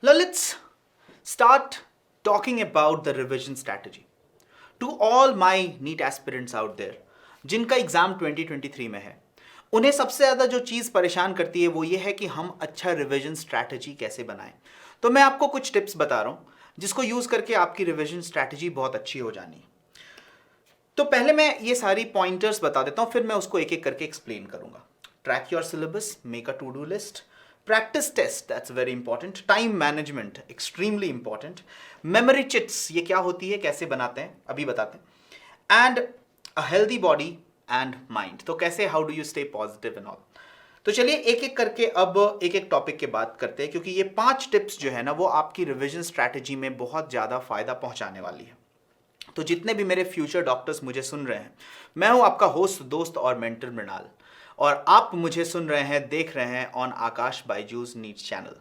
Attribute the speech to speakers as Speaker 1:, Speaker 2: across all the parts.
Speaker 1: Now let's start talking about the revision strategy. To all my NEET aspirants out there, जिनका exam 2023 में है, उन्हें सबसे ज़्यादा जो चीज़ परेशान करती है वो ये है कि हम अच्छा रिवीजन स्ट्रैटेजी कैसे बनाएं। तो मैं आपको कुछ टिप्स बता रहा हूँ जिसको यूज़ करके आपकी रिवीजन स्ट्रैटेजी बहुत अच्छी हो जानी है। तो पहले मैं ये सारी पॉइंटर्स बता देता हूँ, फिर मैं उसको एक एक करके एक्सप्लेन करूँगा। Track your syllabus, make a to do list, practice test, that's very important, time management extremely important, memory chits ये क्या होती है, कैसे बनाते हैं अभी बताते हैं, and a healthy body and mind. तो कैसे, how do you stay positive and all. तो चलिए एक एक करके अब एक एक टॉपिक के बात करते हैं, क्योंकि ये 5 टिप्स जो है ना वो आपकी रिवीजन स्ट्रैटेजी में बहुत ज़्यादा फायदा पहुंचाने वाली है। तो जितने भी मेरे फ्यूचर डॉक्टर्स मुझे सुन रहे हैं, मैं हूं आपका होस्ट, दोस्त और मेंटर मृणाल, और आप मुझे सुन रहे हैं, देख रहे हैं on Aakash Byju's NEET channel.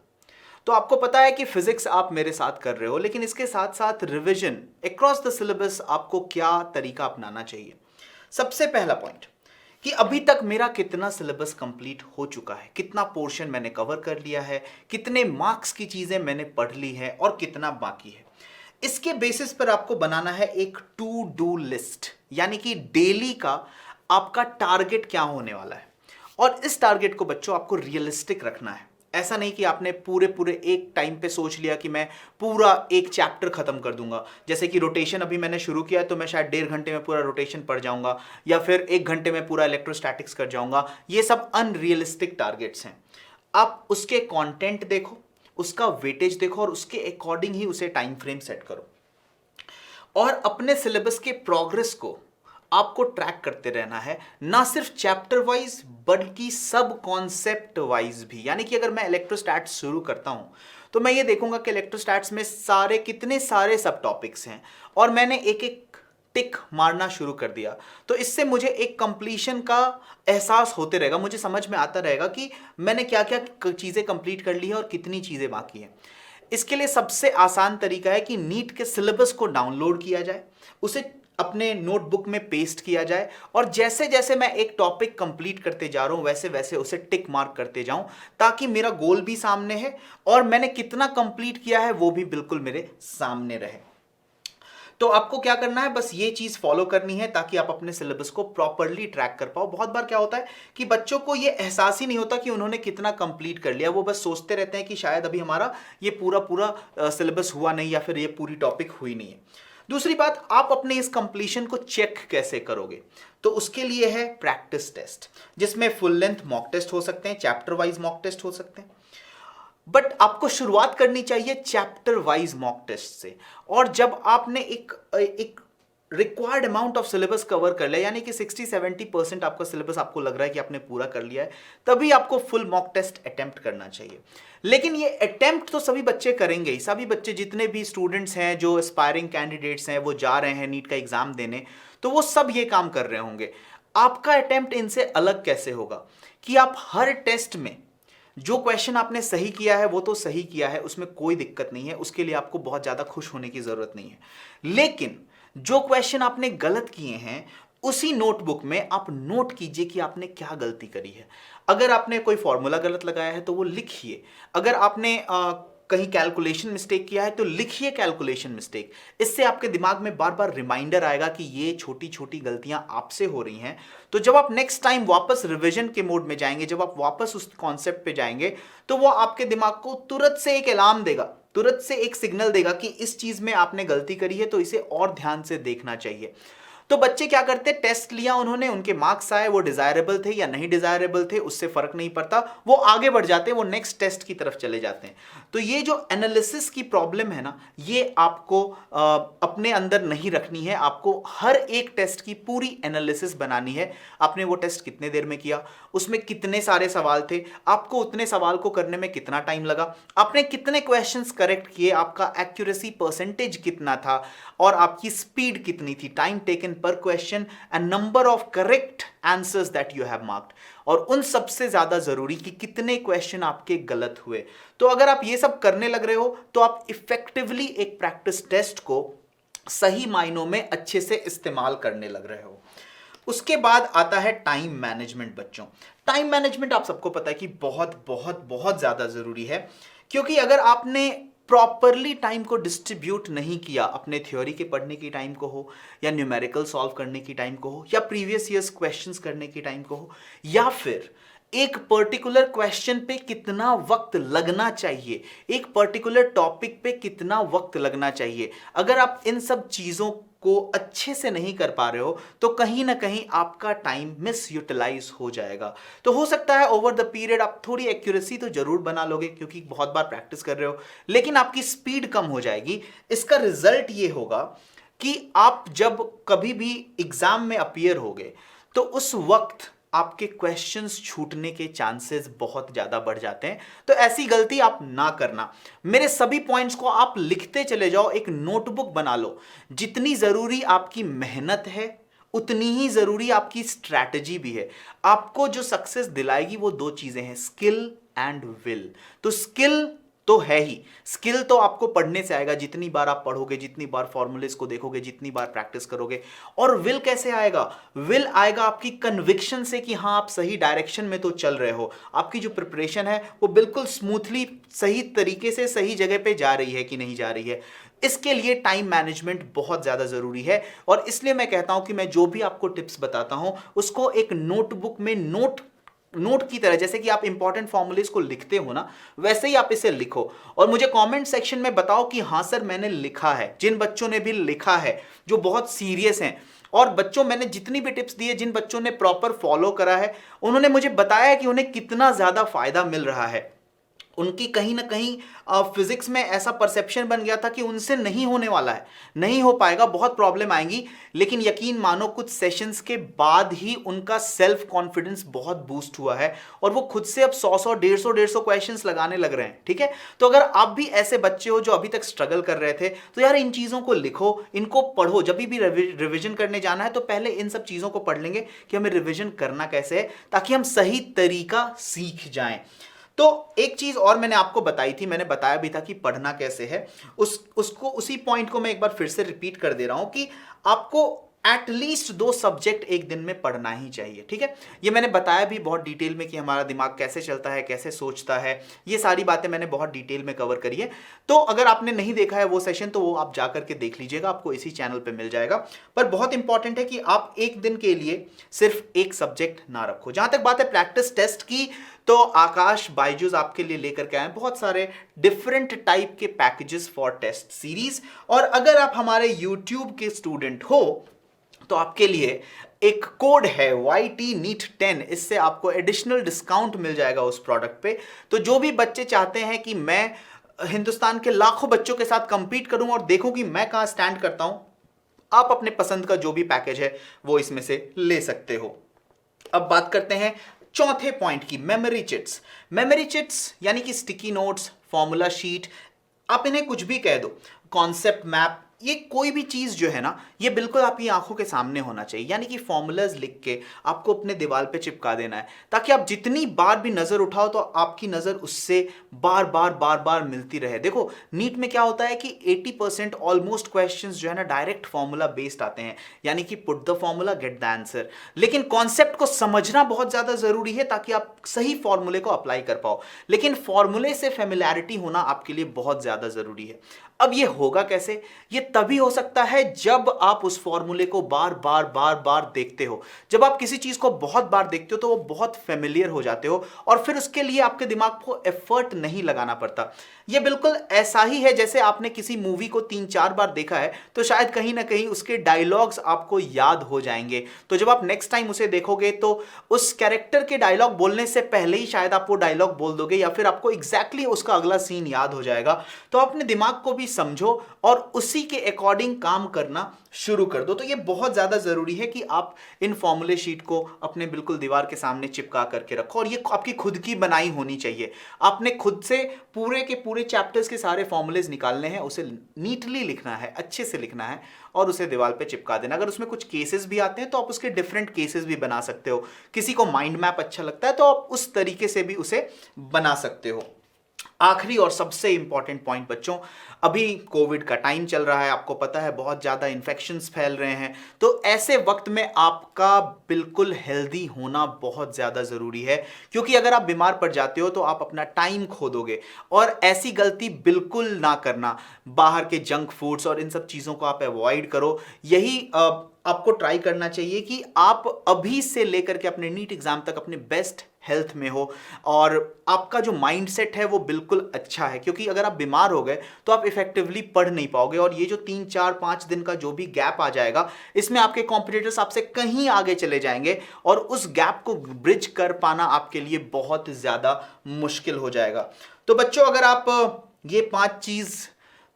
Speaker 1: तो आपको पता है कि फिजिक्स आप मेरे साथ कर रहे हो, लेकिन इसके साथ साथ रिवीजन अक्रॉस द सिलेबस आपको क्या तरीका अपनाना चाहिए। सबसे पहला पॉइंट कि अभी तक मेरा कितना सिलेबस कंप्लीट हो चुका है, कितना पोर्शन मैंने कवर कर लिया है, कितने मार्क्स की चीजें मैंने पढ़ ली है और कितना बाकी है। इसके बेसिस पर आपको बनाना है एक टू डू लिस्ट, यानी कि डेली का आपका टारगेट क्या होने वाला है। और इस टारगेट को बच्चों आपको रियलिस्टिक रखना है। ऐसा नहीं कि आपने पूरे पूरे एक टाइम पे सोच लिया कि मैं पूरा एक चैप्टर खत्म कर दूंगा। जैसे कि रोटेशन अभी मैंने शुरू किया तो मैं शायद 1.5 घंटे में पूरा रोटेशन पढ़ जाऊंगा, या फिर 1 घंटे में पूरा इलेक्ट्रोस्टैटिक्स कर जाऊंगा। ये सब अनरियलिस्टिक टारगेट्स हैं। आप उसके कंटेंट देखो, उसका वेटेज देखो और उसके अकॉर्डिंग ही उसे टाइम फ्रेम सेट करो। और अपने सिलेबस के प्रोग्रेस को आपको ट्रैक करते रहना है, ना सिर्फ चैप्टर वाइज बल्कि सब कॉन्सेप्ट वाइज भी। यानी कि अगर मैं इलेक्ट्रोस्टैट्स शुरू करता हूं तो मैं ये देखूंगा कि इलेक्ट्रोस्टैट्स में कितने सारे सब टॉपिक्स हैं, और मैंने एक एक टिक मारना शुरू कर दिया। तो इससे मुझे एक कंप्लीशन का एहसास होते रहेगा, मुझे समझ में आता रहेगा कि मैंने क्या क्या चीज़ें कंप्लीट कर ली है और कितनी चीज़ें बाकी हैं। इसके लिए सबसे आसान तरीका है कि नीट के सिलेबस को डाउनलोड किया जाए, उसे अपने नोटबुक में पेस्ट किया जाए, और जैसे जैसे मैं एक टॉपिक कंप्लीट करते जा रहा हूं वैसे वैसे उसे टिक मार्क करते जाऊं, ताकि मेरा गोल भी सामने है और मैंने कितना कंप्लीट किया है वो भी बिल्कुल मेरे सामने रहे। तो आपको क्या करना है, बस ये चीज फॉलो करनी है ताकि आप अपने सिलेबस को प्रॉपरली ट्रैक कर पाओ। बहुत बार क्या होता है कि बच्चों को ये एहसास ही नहीं होता कि उन्होंने कितना कंप्लीट कर लिया। वो बस सोचते रहते हैं कि शायद अभी हमारा ये पूरा पूरा सिलेबस हुआ नहीं, या फिर ये पूरी टॉपिक हुई नहीं है। दूसरी बात, आप अपने इस कंप्लीशन को चेक कैसे करोगे, तो उसके लिए है प्रैक्टिस टेस्ट, जिसमें फुल लेंथ मॉक टेस्ट हो सकते हैं, चैप्टर वाइज मॉक टेस्ट हो सकते हैं। बट आपको शुरुआत करनी चाहिए चैप्टर वाइज मॉक टेस्ट से। और जब आपने एक required amount of syllabus cover कर लिया, यानी कि 60-70% आपका सिलेबस आपको लग रहा है कि आपने पूरा कर लिया है, तभी आपको फुल मॉक टेस्ट अटेम्प्ट करना चाहिए। लेकिन ये अटेम्प्ट तो सभी बच्चे करेंगे ही। सभी बच्चे, जितने भी स्टूडेंट्स हैं जो एस्पायरिंग कैंडिडेट्स हैं, वो जा रहे हैं नीट का एग्जाम देने, तो वो सब ये काम कर रहे होंगे। आपका अटेम्प्ट इनसे अलग कैसे होगा कि आप हर टेस्ट में जो क्वेश्चन आपने सही किया है वो तो सही किया है, उसमें कोई दिक्कत नहीं है, उसके लिए आपको बहुत ज्यादा खुश होने की जरूरत नहीं है। लेकिन जो क्वेश्चन आपने गलत किए हैं, उसी नोटबुक में आप नोट कीजिए कि आपने क्या गलती करी है। अगर आपने कोई फॉर्मूला गलत लगाया है तो वो लिखिए। अगर आपने कहीं कैलकुलेशन मिस्टेक किया है तो लिखिए कैलकुलेशन मिस्टेक। इससे आपके दिमाग में बार बार रिमाइंडर आएगा कि ये छोटी छोटी गलतियां आपसे हो रही हैं। तो जब आप नेक्स्ट टाइम वापस रिवीजन के मोड में जाएंगे, जब आप वापस उस कॉन्सेप्ट पे जाएंगे, तो वो आपके दिमाग को तुरंत से एक अलार्म देगा, तुरंत से एक सिग्नल देगा कि इस चीज में आपने गलती करी है, तो इसे और ध्यान से देखना चाहिए। तो बच्चे क्या करते, टेस्ट लिया उन्होंने, उनके मार्क्स आए, वो डिजायरेबल थे या नहीं डिजायरेबल थे उससे फर्क नहीं पड़ता, वो आगे बढ़ जाते हैं, वो नेक्स्ट टेस्ट की तरफ चले जाते हैं। तो ये जो एनालिसिस की प्रॉब्लम है ना, ये आपको अपने अंदर नहीं रखनी है। आपको हर एक टेस्ट की पूरी एनालिसिस बनानी है। आपने वो टेस्ट कितने देर में किया, उसमें कितने सारे सवाल थे, आपको उतने सवाल को करने में कितना टाइम लगा, आपने कितने क्वेश्चंस करेक्ट किए, आपका एक्यूरेसी परसेंटेज कितना था, और आपकी स्पीड कितनी थी, टाइम टेकन पर question and number of correct answers that you have marked, और उन सबसे ज्यादा जरूरी कि कितने क्वेश्चन आपके गलत हुए। तो अगर आप ये सब करने लग रहे हो तो आप इफेक्टिवली एक प्रैक्टिस टेस्ट को सही मायनों में अच्छे से इस्तेमाल करने लग रहे हो। उसके बाद आता है टाइम मैनेजमेंट। बच्चों, टाइम मैनेजमेंट आप सबको पता है कि बहुत बहुत बहुत ज्यादा जरूरी है, क्योंकि अगर आपने प्रॉपरली टाइम को डिस्ट्रीब्यूट नहीं किया, अपने थ्योरी के पढ़ने की टाइम को हो, या न्यूमेरिकल सॉल्व करने की टाइम को हो, या प्रीवियस ईयर्स क्वेश्चंस करने की टाइम को हो, या फिर एक पर्टिकुलर क्वेश्चन पे कितना वक्त लगना चाहिए, एक पर्टिकुलर टॉपिक पे कितना वक्त लगना चाहिए, अगर आप इन सब चीज़ों को अच्छे से नहीं कर पा रहे हो तो कहीं ना कहीं आपका टाइम मिस यूटिलाइज हो जाएगा। तो हो सकता है ओवर द पीरियड आप थोड़ी एक्यूरेसी तो जरूर बना लोगे क्योंकि बहुत बार प्रैक्टिस कर रहे हो, लेकिन आपकी स्पीड कम हो जाएगी। इसका रिजल्ट ये होगा कि आप जब कभी भी एग्जाम में अपीयर होगे तो उस वक्त आपके क्वेश्चंस छूटने के चांसेस बहुत ज्यादा बढ़ जाते हैं। तो ऐसी गलती आप ना करना। मेरे सभी पॉइंट्स को आप लिखते चले जाओ, एक नोटबुक बना लो। जितनी जरूरी आपकी मेहनत है उतनी ही जरूरी आपकी स्ट्रैटेजी भी है। आपको जो सक्सेस दिलाएगी वो दो चीजें हैं, स्किल एंड विल। तो स्किल तो है ही, स्किल तो आपको पढ़ने से आएगा, जितनी बार आप पढ़ोगे, जितनी बार फॉर्मूलेस को देखोगे, जितनी बार प्रैक्टिस करोगे। और विल कैसे आएगा? विल आएगा आपकी कन्विक्शन से कि हाँ आप सही डायरेक्शन में तो चल रहे हो, आपकी जो प्रिपरेशन है वो बिल्कुल स्मूथली सही तरीके से सही जगह पे जा रही है कि नहीं जा रही है। इसके लिए टाइम मैनेजमेंट बहुत ज्यादा जरूरी है और इसलिए मैं कहता हूं कि मैं जो भी आपको टिप्स बताता हूं उसको एक नोटबुक में नोट की तरह, जैसे कि आप इंपॉर्टेंट फॉर्मूलेस को लिखते हो ना, वैसे ही आप इसे लिखो और मुझे कमेंट सेक्शन में बताओ कि हाँ सर मैंने लिखा है। जिन बच्चों ने भी लिखा है, जो बहुत सीरियस हैं, और बच्चों मैंने जितनी भी टिप्स दी है, जिन बच्चों ने प्रॉपर फॉलो करा है, उन्होंने मुझे बताया कि उन्हें कितना ज्यादा फायदा मिल रहा है। उनकी कहीं ना कहीं फिजिक्स में ऐसा परसेप्शन बन गया था कि उनसे नहीं होने वाला है, नहीं हो पाएगा, बहुत प्रॉब्लम आएंगी, लेकिन यकीन मानो कुछ सेशंस के बाद ही उनका सेल्फ कॉन्फिडेंस बहुत बूस्ट हुआ है और वो खुद से अब 100 150 क्वेश्चंस लगाने लग रहे हैं। ठीक है, तो अगर आप भी ऐसे बच्चे हो जो अभी तक स्ट्रगल कर रहे थे तो यार इन चीज़ों को लिखो, इनको पढ़ो। जब भी रिविजन करने जाना है तो पहले इन सब चीज़ों को पढ़ लेंगे कि हमें रिविजन करना कैसे है, ताकि हम सही तरीका सीख जाएं। तो एक चीज और मैंने आपको बताई थी, मैंने बताया भी था कि पढ़ना कैसे है, उसी पॉइंट को मैं एक बार फिर से रिपीट कर दे रहा हूं कि आपको एटलीस्ट 2 सब्जेक्ट एक दिन में पढ़ना ही चाहिए। ठीक है, ये मैंने बताया भी बहुत डिटेल में कि हमारा दिमाग कैसे चलता है, कैसे सोचता है, ये सारी बातें मैंने बहुत डिटेल में कवर करी है। तो अगर आपने नहीं देखा है वो सेशन तो वो आप जाकर के देख लीजिएगा, आपको इसी चैनल पे मिल जाएगा। पर बहुत इंपॉर्टेंट है कि आप एक दिन के लिए सिर्फ एक सब्जेक्ट ना रखो। जहां तक बात है प्रैक्टिस टेस्ट की, तो आकाश बायजूस आपके लिए लेकर के आए बहुत सारे डिफरेंट टाइप के पैकेजेस फॉर टेस्ट सीरीज। और अगर आप हमारे YouTube के स्टूडेंट हो तो आपके लिए एक कोड है YT NEET 10, इससे आपको एडिशनल डिस्काउंट मिल जाएगा उस प्रोडक्ट पे। तो जो भी बच्चे चाहते हैं कि मैं हिंदुस्तान के लाखों बच्चों के साथ कंपीट करूं और देखूं कि मैं कहां स्टैंड करता हूं, आप अपने पसंद का जो भी पैकेज है वो इसमें से ले सकते हो। अब बात करते हैं चौथे पॉइंट की, मेमोरी चिट्स। मेमोरी चिट्स यानी कि स्टिकी नोट्स, फॉर्मूला शीट, आप इन्हें कुछ भी कह दो, कॉन्सेप्ट मैप, ये कोई भी चीज जो है ना, ये बिल्कुल आपकी आंखों के सामने होना चाहिए। यानी कि फॉर्मूलाज लिख के आपको अपने दीवार पे चिपका देना है, ताकि आप जितनी बार भी नजर उठाओ तो आपकी नजर उससे बार बार मिलती रहे। देखो नीट में क्या होता है कि 80% ऑलमोस्ट क्वेश्चंस जो है ना डायरेक्ट फॉर्मूला बेस्ड आते हैं, यानी कि put the formula get the answer. लेकिन कॉन्सेप्ट को समझना बहुत ज्यादा जरूरी है ताकि आप सही फॉर्मूले को अप्लाई कर पाओ, लेकिन फॉर्मूले से फेमिलियरिटी होना आपके लिए बहुत ज्यादा जरूरी है। अब ये होगा कैसे? ये तभी हो सकता है जब आप उस फॉर्मूले को बार बार देखते हो। जब आप किसी चीज को बहुत बार देखते हो तो वो बहुत फेमिलियर हो जाते हो और फिर उसके लिए आपके दिमाग को एफर्ट नहीं लगाना पड़ता। ये बिल्कुल ऐसा ही है जैसे आपने किसी मूवी को 3-4 बार देखा है तो शायद कहीं ना कहीं उसके डायलॉग्स आपको याद हो जाएंगे। तो जब आप नेक्स्ट टाइम उसे देखोगे तो उस कैरेक्टर के डायलॉग बोलने से पहले ही शायद आप वो डायलॉग बोल दोगे या फिर आपको एग्जैक्टली उसका अगला सीन याद हो जाएगा। तो अपने दिमाग को भी समझो और उसी के अकॉर्डिंग काम करना शुरू कर दो। तो ये बहुत ज्यादा जरूरी है कि आप इन फॉर्मूले शीट को अपने बिल्कुल दीवार के सामने चिपका करके रखो और ये आपकी खुद की बनाई होनी चाहिए। आपने खुद से पूरे के पूरे चैप्टर्स के सारे फॉर्मूलेज निकालने हैं, उसे नीटली लिखना है, अच्छे से लिखना है और उसे दीवार पे चिपका देना। अगर उसमें कुछ केसेस भी आते हैं तो आप उसके डिफरेंट केसेस भी बना सकते हो। किसी को माइंड मैप अच्छा लगता है तो आप उस तरीके से भी उसे बना सकते हो। आखिरी और सबसे इंपॉर्टेंट पॉइंट बच्चों, अभी कोविड का टाइम चल रहा है, आपको पता है बहुत ज़्यादा इन्फेक्शंस फैल रहे हैं, तो ऐसे वक्त में आपका बिल्कुल हेल्दी होना बहुत ज़्यादा ज़रूरी है, क्योंकि अगर आप बीमार पड़ जाते हो तो आप अपना टाइम खो दोगे। और ऐसी गलती बिल्कुल ना करना, बाहर के जंक फूड्स और इन सब चीज़ों को आप अवॉइड करो। यही आपको ट्राई करना चाहिए कि आप अभी से लेकर के अपने नीट एग्जाम तक अपने बेस्ट हेल्थ में हो और आपका जो माइंडसेट है वो बिल्कुल अच्छा है, क्योंकि अगर आप बीमार हो गए तो आप इफेक्टिवली पढ़ नहीं पाओगे और ये जो 3 4 5 दिन का जो भी गैप आ जाएगा, इसमें आपके कॉम्पिटिटर्स आपसे कहीं आगे चले जाएंगे और उस गैप को ब्रिज कर पाना आपके लिए बहुत ज़्यादा मुश्किल हो जाएगा। तो बच्चों, अगर आप ये 5 चीज़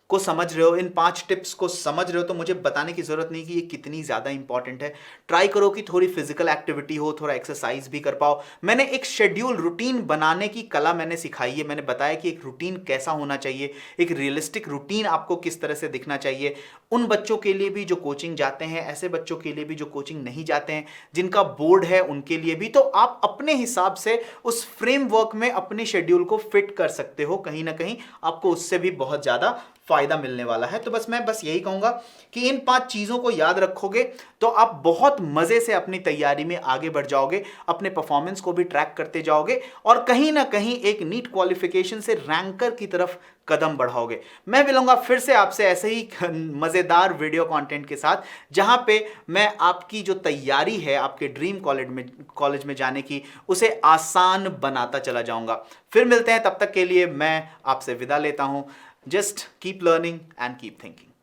Speaker 1: को समझ रहे हो, इन 5 टिप्स को समझ रहे हो, तो मुझे बताने की जरूरत नहीं कि ये कितनी ज्यादा इंपॉर्टेंट है। ट्राई करो कि थोड़ी फिजिकल एक्टिविटी हो, थोड़ा एक्सरसाइज भी कर पाओ। मैंने एक शेड्यूल रूटीन बनाने की कला मैंने सिखाई है। मैंने बताया कि एक रूटीन कैसा होना चाहिए, एक रियलिस्टिक रूटीन आपको किस तरह से दिखना चाहिए। उन बच्चों के लिए भी जो कोचिंग जाते हैं, ऐसे बच्चों के लिए भी जो कोचिंग नहीं जाते हैं, जिनका बोर्ड है उनके लिए भी। तो आप अपने हिसाब से उस फ्रेमवर्क में अपने शेड्यूल को फिट कर सकते हो। कहीं ना कहीं आपको उससे भी बहुत ज्यादा फायदा मिलने वाला है। तो मैं यही कहूंगा कि इन 5 चीजों को याद रखोगे तो आप बहुत मजे से अपनी तैयारी में आगे बढ़ जाओगे, अपने परफॉर्मेंस को भी ट्रैक करते जाओगे और कहीं ना कहीं एक नीट क्वालिफिकेशन से रैंकर की तरफ कदम बढ़ाओगे। मैं मिलूंगा फिर से आपसे ऐसे ही मजेदार वीडियो कंटेंट के साथ, जहां पे मैं आपकी जो तैयारी है आपके ड्रीम कॉलेज में जाने की, उसे आसान बनाता चला जाऊंगा। फिर मिलते हैं, तब तक के लिए मैं आपसे विदा लेता हूं। Just keep learning and keep thinking.